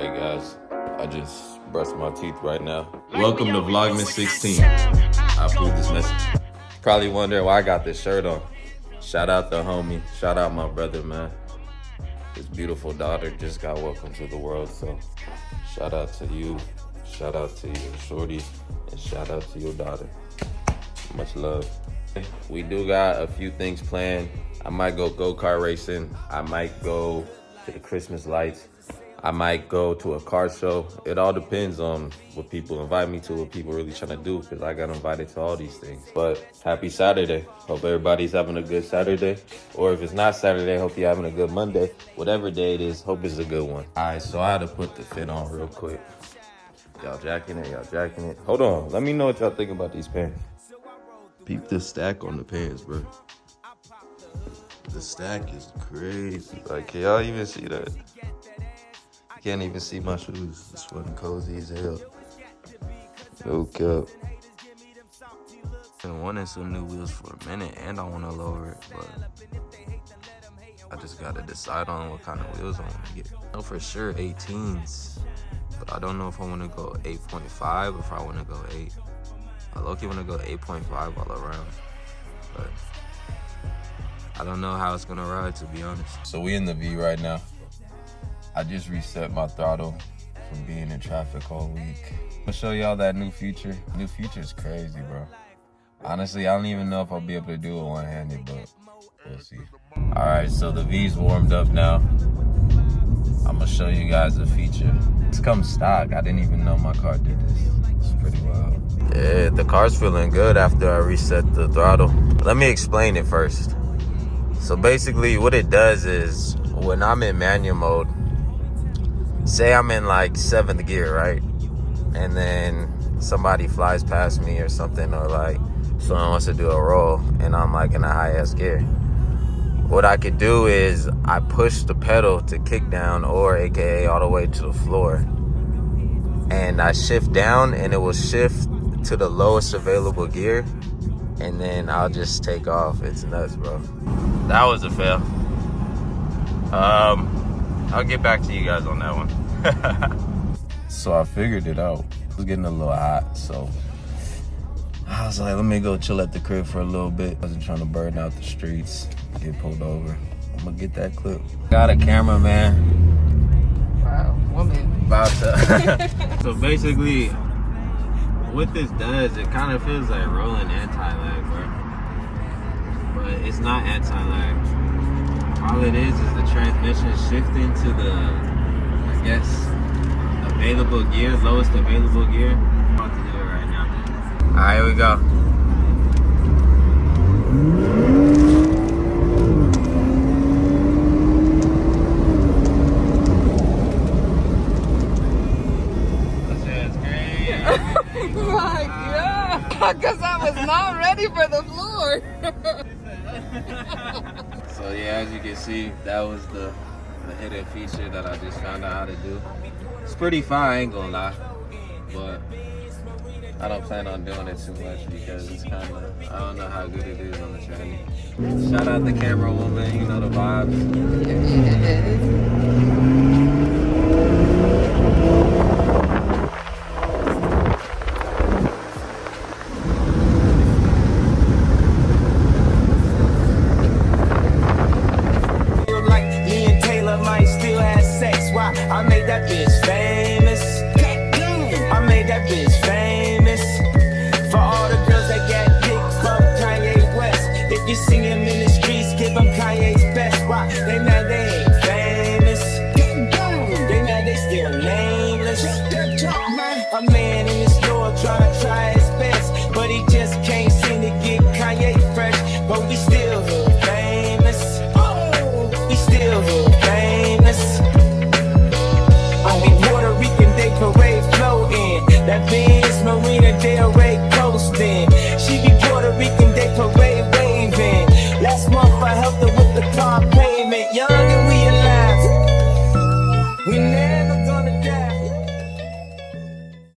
Alright guys, I just brushed my teeth right now. Welcome to Vlogmas 16. I approve this message. Probably wondering why I got this shirt on. Shout out the homie, shout out my brother, man. His beautiful daughter just got welcomed to the world, so shout out to you, shout out to your shorty, and shout out to your daughter. Much love. We do got a few things planned. I might go go-kart racing. I might go to the Christmas lights. I might go to a car show. It all depends on what people invite me to, what people really trying to do, because I got invited to all these things. But happy Saturday. Hope everybody's having a good Saturday. Or if it's not Saturday, hope you're having a good Monday. Whatever day it is, hope it's a good one. All right, so I had to put the fit on real quick. Y'all jacking it, y'all jacking it. Hold on, let me know what y'all think about these pants. Peep the stack on the pants, bro. The stack is crazy. Like, can y'all even see that? Can't even see my shoes. This one cozy as hell. No cap. Been wanting some new wheels for a minute, and I want to lower it, but I just gotta decide on what kind of wheels I want to get. I know for sure 18s, but I don't know if I want to go 8.5 or if I want to go 8. I low-key want to go 8.5 all around, but I don't know how it's gonna ride, to be honest. So we in the V right now. I just reset my throttle from being in traffic all week. I'm gonna show y'all that new feature. New feature's crazy, bro. Honestly, I don't even know if I'll be able to do it one-handed, but we'll see. All right, so the V's warmed up now. I'm gonna show you guys the feature. It's come stock. I didn't even know my car did this. It's pretty wild. Yeah, the car's feeling good after I reset the throttle. Let me explain it first. So basically what it does is when I'm in manual mode, say I'm in like 7th gear, right? And then somebody flies past me or something, or like someone wants to do a roll and I'm like in a high-ass gear. What I could do is I push the pedal to kick down, or AKA all the way to the floor. And I shift down and it will shift to the lowest available gear. And then I'll just take off. It's nuts, bro. That was a fail. I'll get back to you guys on that one. So I figured it out. It was getting a little hot, so I was like, let me go chill at the crib for a little bit. I wasn't trying to burn out the streets, get pulled over. I'm gonna get that clip. Got a cameraman. Wow, woman. About to. So basically, what this does, it kind of feels like rolling anti-lag, bro. But it's not anti-lag. All it is the transmission shifting to the, I guess, available gear, lowest available gear. I'm about to do it right now. All right, here we go. That's great. My God, because I was not ready for the floor. So yeah, as you can see, that was the hidden feature that I just found out how to do. It's pretty fun, I ain't gonna lie, but I don't plan on doing it too much because it's kind of, I don't know how good it is on the journey. Shout out the camera woman, you know the vibes. I made that bitch famous. I made that bitch famous. For all the girls that got dick from Kanye West. If you see him in the streets, give him Kanye's best. Why? They not